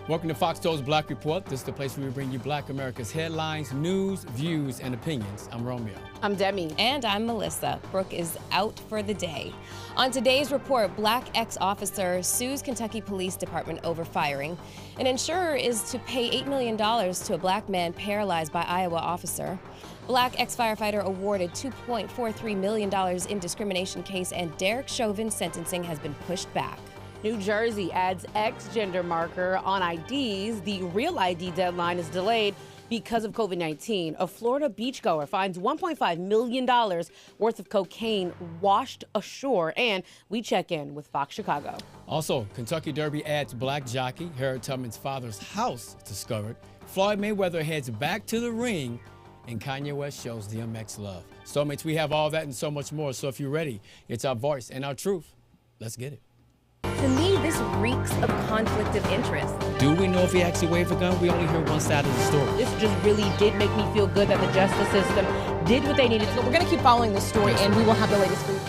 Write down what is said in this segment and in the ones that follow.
Welcome to FOXSOUL's Black Report. This is the place where we bring you Black America's headlines, news, views, and opinions. I'm Romeo. I'm Demi. And I'm Melissa. Brooke is out for the day. On today's report, Black ex-officer sues Kentucky Police Department over firing. An insurer is to pay $8 million to a black man paralyzed by Iowa officer. Black ex-firefighter awarded $2.43 million in discrimination case, and Derek Chauvin's sentencing has been pushed back. New Jersey adds X gender marker on IDs. The real ID deadline is delayed because of COVID-19. A Florida beachgoer finds $1.5 million worth of cocaine washed ashore. And we check in with Fox Chicago. Also, Kentucky Derby adds black jockey. Harriet Tubman's father's house is discovered. Floyd Mayweather heads back to the ring. And Kanye West shows DMX love. Soulmates, we have all that and so much more. So if you're ready, it's our voice and our truth. Let's get it. To me, this reeks of conflict of interest. Do we know if he actually waved a gun? We only hear one side of the story. This just really did make me feel good that the justice system did what they needed to. We're going to keep following this story, and we will have the latest for you.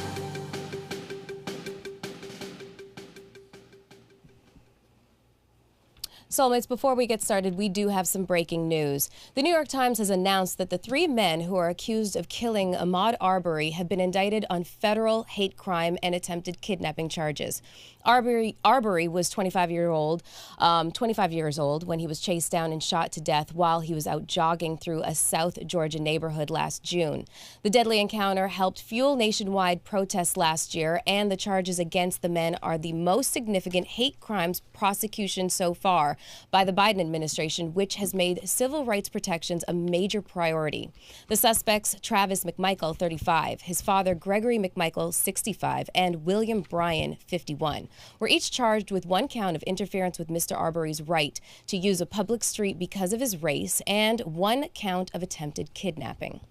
Soulmates, before we get started, we do have some breaking news. The New York Times has announced that the three men who are accused of killing Ahmaud Arbery have been indicted on federal hate crime and attempted kidnapping charges. Arbery was 25 years old when he was chased down and shot to death while he was out jogging through a South Georgia neighborhood last June. The deadly encounter helped fuel nationwide protests last year, and the charges against the men are the most significant hate crimes prosecution so far by the Biden administration, which has made civil rights protections a major priority. The suspects, Travis McMichael, 35, his father, Gregory McMichael, 65, and William Bryan, 51, were each charged with one count of interference with Mr. Arbery's right to use a public street because of his race and one count of attempted kidnapping.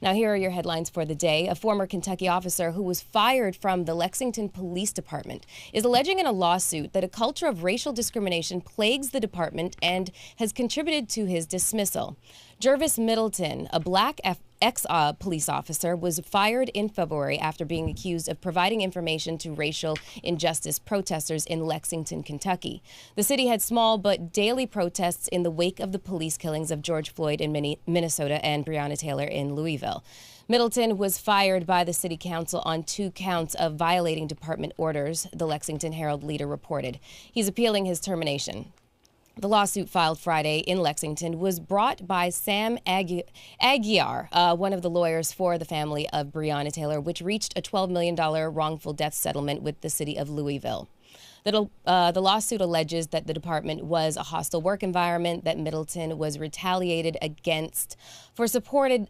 Now, here are your headlines for the day. A former Kentucky officer who was fired from the Lexington Police Department is alleging in a lawsuit that a culture of racial discrimination plagues the department and has contributed to his dismissal. Jervis Middleton, a black ex-police officer, was fired in February after being accused of providing information to racial injustice protesters in Lexington, Kentucky. The city had small but daily protests in the wake of the police killings of George Floyd in Minnesota and Breonna Taylor in Louisville. Middleton was fired by the city council on 2 counts of violating department orders, the Lexington Herald Leader reported. He's appealing his termination. The lawsuit filed Friday in Lexington was brought by Sam Aguiar, one of the lawyers for the family of Breonna Taylor, which reached a $12 million wrongful death settlement with the city of Louisville. The lawsuit alleges that the department was a hostile work environment, that Middleton was retaliated against for supporting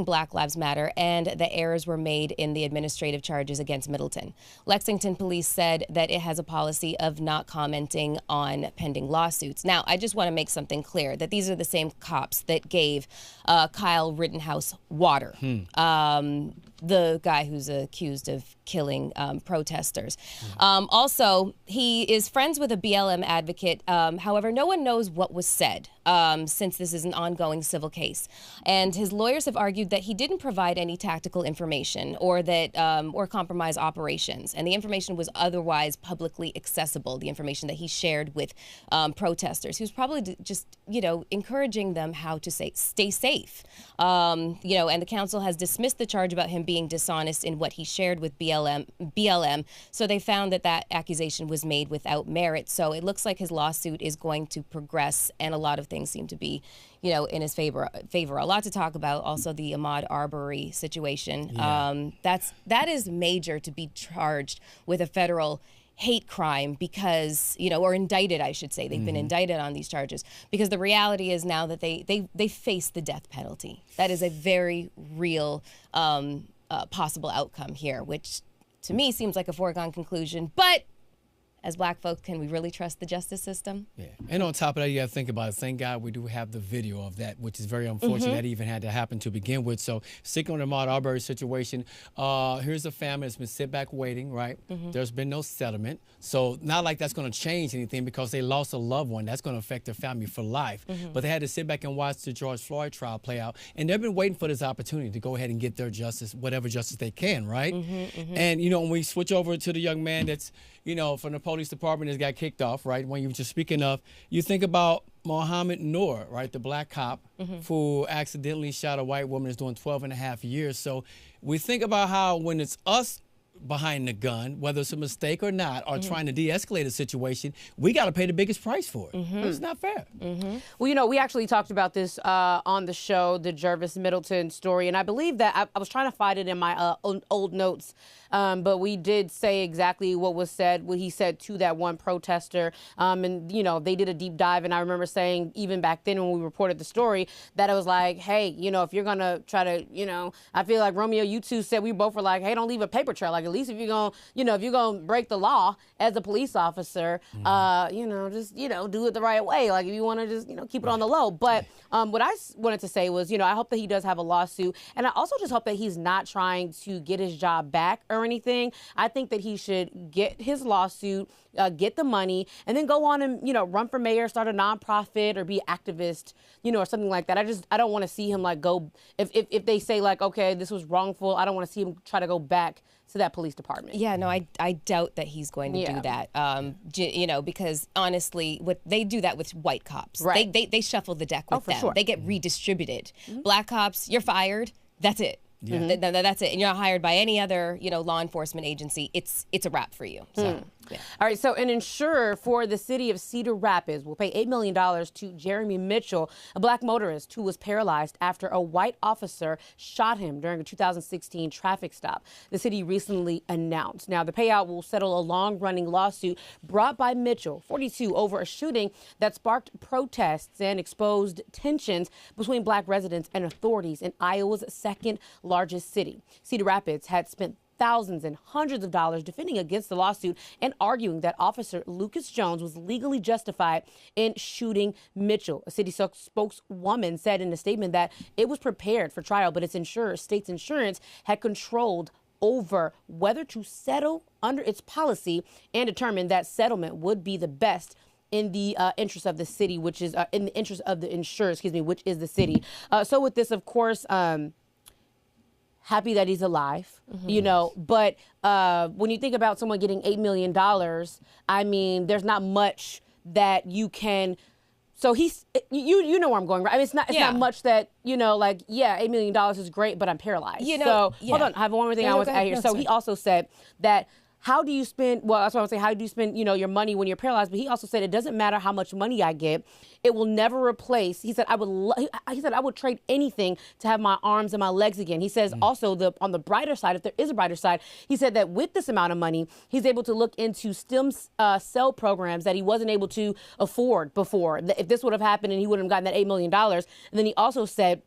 Black Lives Matter, and that errors were made in the administrative charges against Middleton. Lexington police said that it has a policy of not commenting on pending lawsuits. Now, I just want to make something clear that these are the same cops that gave Kyle Rittenhouse water, the guy who's accused of killing protesters. Also, he is friends with a BLM advocate. However, no one knows what was said since this is an ongoing civil case. And his lawyers have argued that he didn't provide any tactical information or that or compromise operations. And the information was otherwise publicly accessible, the information that he shared with protesters. He was probably just, encouraging them how to stay safe. And the council has dismissed the charge about him being dishonest in what he shared with BLM. So they found that accusation was made without merit. So it looks like his lawsuit is going to progress, and a lot of things seem to be, in his favor. A lot to talk about. Also, the Ahmaud Arbery situation. Yeah. That is major to be charged with a federal hate crime because, or indicted, I should say. They've been indicted on these charges because the reality is now that they face the death penalty. That is a very real possible outcome here, which to me seems like a foregone conclusion. But as Black folks, can we really trust the justice system? Yeah. And on top of that, you got to think about it. Thank God we do have the video of that, which is very unfortunate that even had to happen to begin with. So sticking on the Ahmaud Arbery situation, here's a family that's been sit back waiting, right? There's been no settlement. So not like that's going to change anything because they lost a loved one. That's going to affect their family for life. But they had to sit back and watch the George Floyd trial play out. And they've been waiting for this opportunity to go ahead and get their justice, whatever justice they can, right? And, when we switch over to the young man that's, from the police department has got kicked off, right? When you were just speaking of, you think about Mohammed Noor, right? The black cop who accidentally shot a white woman is doing 12.5 years. So we think about how when it's us behind the gun, whether it's a mistake or not, or trying to de-escalate a situation, we got to pay the biggest price for it. It's not fair. Well, you know, we actually talked about this on the show, the Jervis Middleton story, and I believe that I was trying to find it in my old notes, but we did say exactly what was said, what he said to that one protester, and, you know, they did a deep dive, and I remember saying, even back then when we reported the story, that it was like, hey, you know, if you're going to try to, you know, I feel like, Romeo, you two said, we both were like, hey, don't leave a paper trail. Like, at least if you're going to, you know, if you're going to break the law as a police officer, you know, just, you know, do it the right way. Like, if you want to just, you know, keep it on the low. But what I wanted to say was, you know, I hope that he does have a lawsuit. And I also just hope that he's not trying to get his job back or anything. I think that he should get his lawsuit, get the money, and then go on and, you know, run for mayor, start a nonprofit, or be an activist, you know, or something like that. I don't want to see him, like, go, if they say, like, okay, this was wrongful, I don't want to see him try to go back to that police department. Yeah, no, I doubt that he's going to do that. You know, because honestly, they do that with white cops. Right. They shuffle the deck with them. Sure. They get redistributed. Black cops, you're fired. That's it. Yeah. That's it. And you're not hired by any other, you know, law enforcement agency. It's a wrap for you. So, yeah. All right, so an insurer for the city of Cedar Rapids will pay $8 million to Jeremy Mitchell, a black motorist who was paralyzed after a white officer shot him during a 2016 traffic stop. The city recently announced. Now, the payout will settle a long-running lawsuit brought by Mitchell, 42, over a shooting that sparked protests and exposed tensions between black residents and authorities in Iowa's second largest city. Cedar Rapids had spent thousands and hundreds of dollars defending against the lawsuit and arguing that Officer Lucas Jones was legally justified in shooting Mitchell. A city spokeswoman said in a statement that it was prepared for trial, but its state's insurance had controlled over whether to settle under its policy and determined that settlement would be the best in the interest of the city, which is in the interest of the insurer, which is the city. So with this, of course, happy that he's alive, you know, but when you think about someone getting $8 million, I mean, there's not much that you can, so he's, you know where I'm going, right? I mean, it's not much that, you know, like, yeah, $8 million is great, but I'm paralyzed. You know, so hold on, I have one more thing I want to add here. So he also said that how do you spend, well, that's what I would say, how do you spend, you know, your money when you're paralyzed? But he also said it doesn't matter how much money I get, it will never replace. He said I would trade anything to have my arms and my legs again. He says also on the brighter side, if there is a brighter side, he said that with this amount of money, he's able to look into stem cell programs that he wasn't able to afford before. If this would have happened and he wouldn't have gotten that $8 million. And then he also said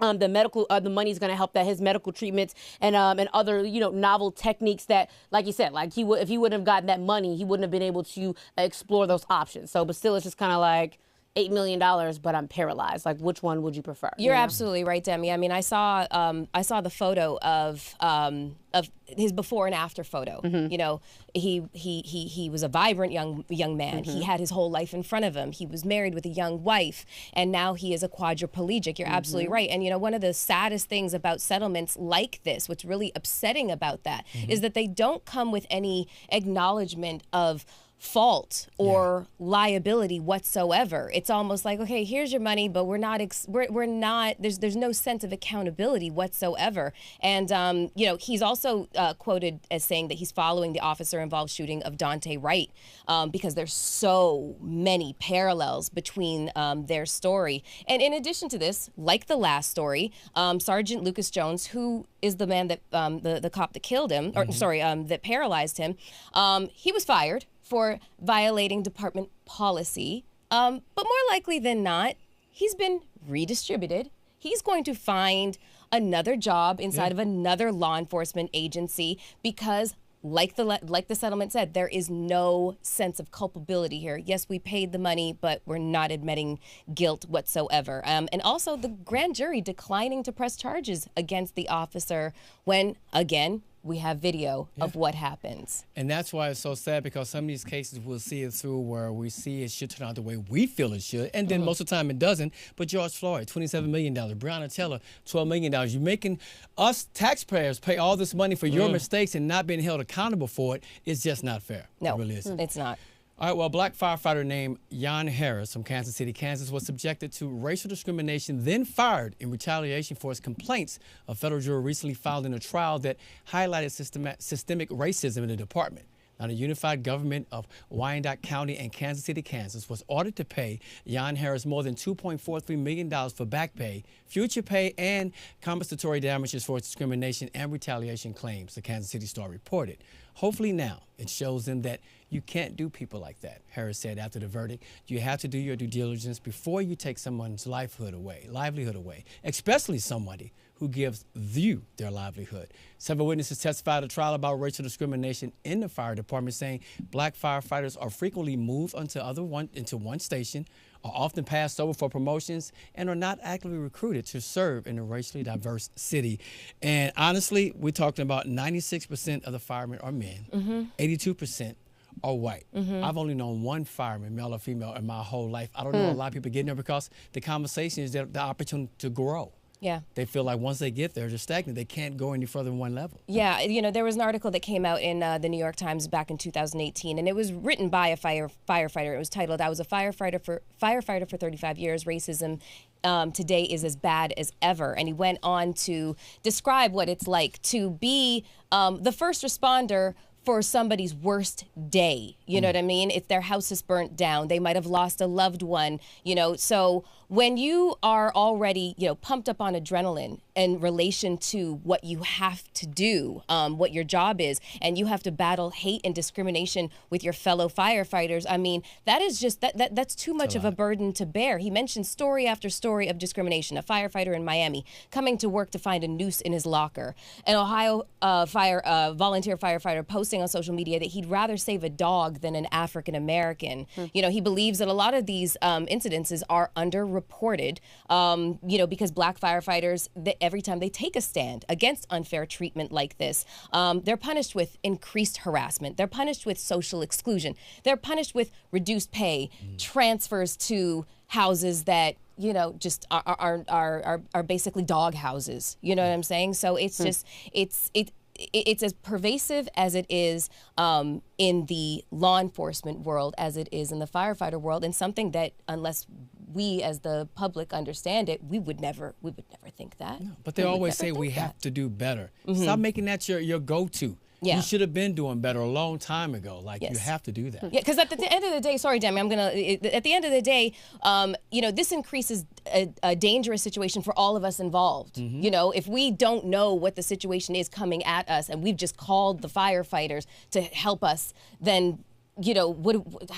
the money is going to help that his medical treatments and other, you know, novel techniques that, like you said, like if he wouldn't have gotten that money, he wouldn't have been able to explore those options. So, but still, it's just kind of like $8 million, but I'm paralyzed. Like, which one would you prefer? You're absolutely right, Demi. I mean, I saw the photo of his before and after photo. You know, he was a vibrant young man. He had his whole life in front of him. He was married with a young wife, and now he is a quadriplegic. You're absolutely right. And you know, one of the saddest things about settlements like this, what's really upsetting about that, is that they don't come with any acknowledgement of fault or liability whatsoever. It's almost like, okay, here's your money, but we're not there's no sense of accountability whatsoever. And you know, he's also quoted as saying that he's following the officer involved shooting of Dante Wright because there's so many parallels between their story. And in addition to this, like the last story, Sergeant Lucas Jones, who is the man that the cop that killed him, or sorry, that paralyzed him, he was fired for violating department policy. But more likely than not, he's been redistributed. He's going to find another job inside of another law enforcement agency because, like the settlement said, there is no sense of culpability here. Yes, we paid the money, but we're not admitting guilt whatsoever. And also the grand jury declining to press charges against the officer when, again, we have video of what happens. And that's why it's so sad, because some of these cases we'll see it through where we see it should turn out the way we feel it should, and then most of the time it doesn't. But George Floyd, $27 million. Breonna Taylor, $12 million. You're making us taxpayers pay all this money for your mistakes and not being held accountable for it. It's just not fair. No, it really isn't. It's not. All right, well, a black firefighter named Jan Harris from Kansas City, Kansas, was subjected to racial discrimination, then fired in retaliation for his complaints. A federal jury recently filed in a trial that highlighted systemic racism in the department. Now, the unified government of Wyandotte County and Kansas City, Kansas, was ordered to pay Jan Harris more than $2.43 million for back pay, future pay, and compensatory damages for its discrimination and retaliation claims, the Kansas City Star reported. Hopefully now it shows them that you can't do people like that, Harris said after the verdict. You have to do your due diligence before you take someone's livelihood away, especially somebody who gives you their livelihood. Several witnesses testified at a trial about racial discrimination in the fire department, saying black firefighters are frequently moved into one station, are often passed over for promotions, and are not actively recruited to serve in a racially diverse city. And honestly, we're talking about 96% of the firemen are men, 82% are white. I've only known one fireman, male or female, in my whole life. I don't know a lot of people getting there because the conversation is the opportunity to grow. Yeah. They feel like once they get there, they're stagnant. They can't go any further than one level. Yeah, you know, there was an article that came out in the New York Times back in 2018, and it was written by a firefighter. It was titled, "I was a firefighter for 35 years. Racism today is as bad as ever." And he went on to describe what it's like to be the first responder for somebody's worst day. You know what I mean? If their house is burnt down, they might have lost a loved one, you know. So when you are already, you know, pumped up on adrenaline in relation to what you have to do, what your job is, and you have to battle hate and discrimination with your fellow firefighters, I mean, that is just, that's too much of a burden to bear. He mentioned story after story of discrimination. A firefighter in Miami coming to work to find a noose in his locker. An Ohio volunteer firefighter posting on social media that he'd rather save a dog than an African American. You know, he believes that a lot of these incidences are underreported, you know, because black firefighters, every time they take a stand against unfair treatment like this, they're punished with increased harassment. They're punished with social exclusion. They're punished with reduced pay, transfers to houses that, you know, just are basically dog houses. You know what I'm saying? So it's just, it's as pervasive as it is in the law enforcement world as it is in the firefighter world, and something that, unless we as the public understand it, we would never think that. No, but they always say we have to do better. Stop making that your go-to. Yeah. You should have been doing better a long time ago. Like, you have to do that. Yeah, because at the end of the day, sorry, Demi, at the end of the day, you know, this increases a dangerous situation for all of us involved. You know, if we don't know what the situation is coming at us and we've just called the firefighters to help us, then, you know,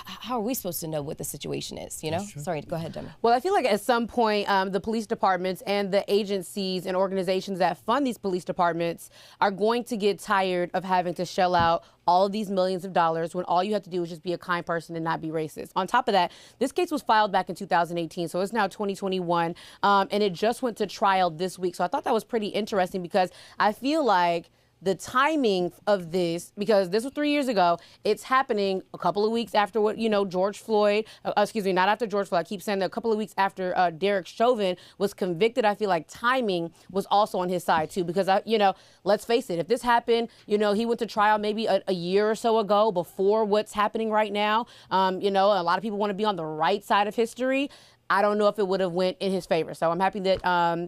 how are we supposed to know what the situation is, you know? Sorry, go ahead, Demi. Well, I feel like at some point, the police departments and the agencies and organizations that fund these police departments are going to get tired of having to shell out all of these millions of dollars when all you have to do is just be a kind person and not be racist. On top of that, this case was filed back in 2018, so it's now 2021, and it just went to trial this week. So I thought that was pretty interesting, because I feel like the timing of this, because this was 3 years ago, it's happening a couple of weeks after what, you know, George Floyd, excuse me, not after George Floyd, I keep saying that, a couple of weeks after Derek Chauvin was convicted. I feel like timing was also on his side too, because, you know, let's face it, if this happened, you know, he went to trial maybe a year or so ago before what's happening right now. You know, a lot of people want to be on the right side of history. I don't know if it would have went in his favor. So I'm happy that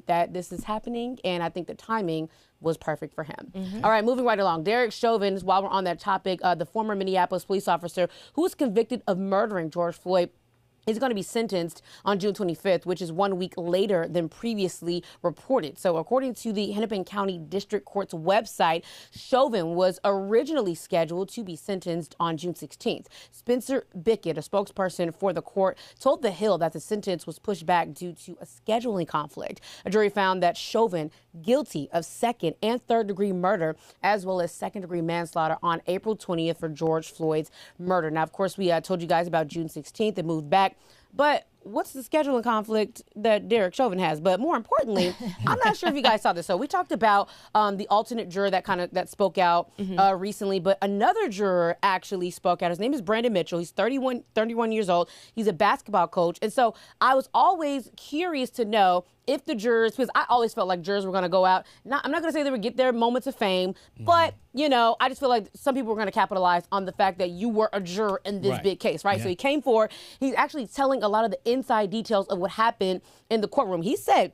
that this is happening, and I think the timing was perfect for him. All right, moving right along. Derek Chauvin, while we're on that topic, the former Minneapolis police officer who was convicted of murdering George Floyd, is going to be sentenced on June 25th, which is 1 week later than previously reported. So according to the Hennepin County District Court's website, Chauvin was originally scheduled to be sentenced on June 16th. Spencer Bickett, a spokesperson for the court, told The Hill that the sentence was pushed back due to a scheduling conflict. A jury found that Chauvin guilty of second and third degree murder, as well as second degree manslaughter on April 20th for George Floyd's murder. Now, of course, we told you guys about June 16th. It moved back. But what's the scheduling conflict that Derek Chauvin has? But more importantly, I'm not sure if you guys saw this. So we talked about the alternate juror that spoke out recently, but another juror actually spoke out. His name is Brandon Mitchell. He's 31 years old. He's a basketball coach. And so I was always curious to know if the jurors, because I always felt like jurors were going to go out. I'm not going to say they would get their moments of fame, but, you know, I just feel like some people were going to capitalize on the fact that you were a juror in this big case, right? Yeah. So he came forward. He's actually telling a lot of the inside details of what happened in the courtroom. He said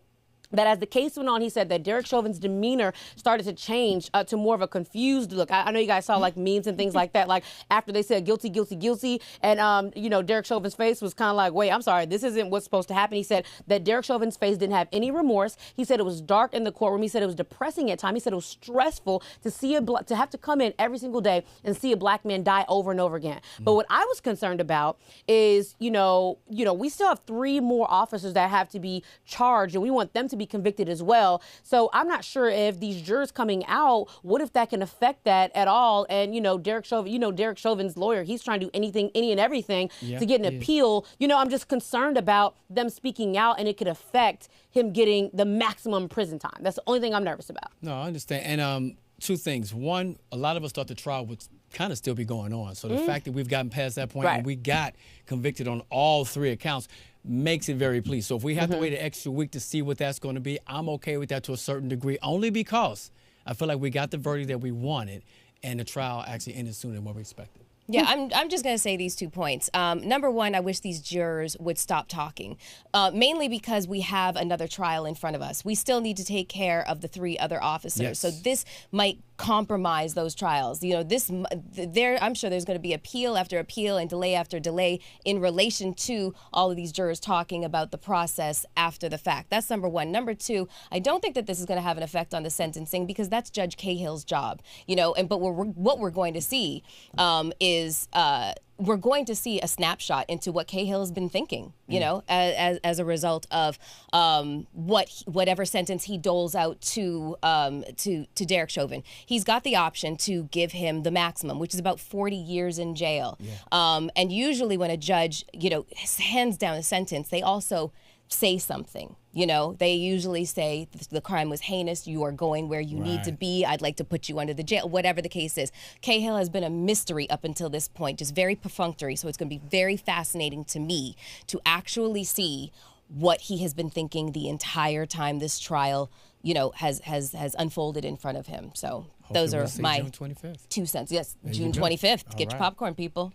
that as the case went on, he said that Derek Chauvin's demeanor started to change to more of a confused look. I know you guys saw like memes and things like that, like after they said guilty, guilty, guilty. And, you know, Derek Chauvin's face was kind of like, wait, I'm sorry, this isn't what's supposed to happen. He said that Derek Chauvin's face didn't have any remorse. He said it was dark in the courtroom. He said it was depressing at times. He said it was stressful to see to have to come in every single day and see a black man die over and over again. But what I was concerned about is, you know, we still have 3 more officers that have to be charged, and we want them to be convicted as well. So I'm not sure if these jurors coming out, what if that can affect that at all? And, you know, Derek Chauvin's lawyer, he's trying to do anything, any and everything to get an appeal. You know, I'm just concerned about them speaking out, and it could affect him getting the maximum prison time. That's the only thing I'm nervous about. No, I understand. And 2 things. One, a lot of us thought the trial would kind of still be going on. So the fact that we've gotten past that point and we got convicted on all 3 accounts makes it very pleased. So if we have to wait an extra week to see what that's going to be, I'm okay with that to a certain degree, only because I feel like we got the verdict that we wanted and the trial actually ended sooner than what we expected. Yeah, I'm just going to say these 2 points. Number one, I wish these jurors would stop talking, mainly because we have another trial in front of us. We still need to take care of the 3 other officers. Yes. So this might compromise those trials. You know, I'm sure there's going to be appeal after appeal and delay after delay in relation to all of these jurors talking about the process after the fact. That's number one. Number 2, I don't think that this is going to have an effect on the sentencing because that's Judge Cahill's job. You know, but what we're going to see is we're going to see a snapshot into what Cahill has been thinking, you know, as a result of whatever sentence he doles out to Derek Chauvin. He's got the option to give him the maximum, which is about 40 years in jail. Yeah. And usually when a judge, you know, hands down a sentence, they also say something. You know, they usually say the crime was heinous, you are going where you need to be, I'd like to put you under the jail, whatever the case is. Cahill has been a mystery up until this point, just very perfunctory, so it's going to be very fascinating to me to actually see what he has been thinking the entire time this trial, you know, has unfolded in front of him. So hopefully those are my June 25th. 2 cents. Yes, June 25th. Get your popcorn, people.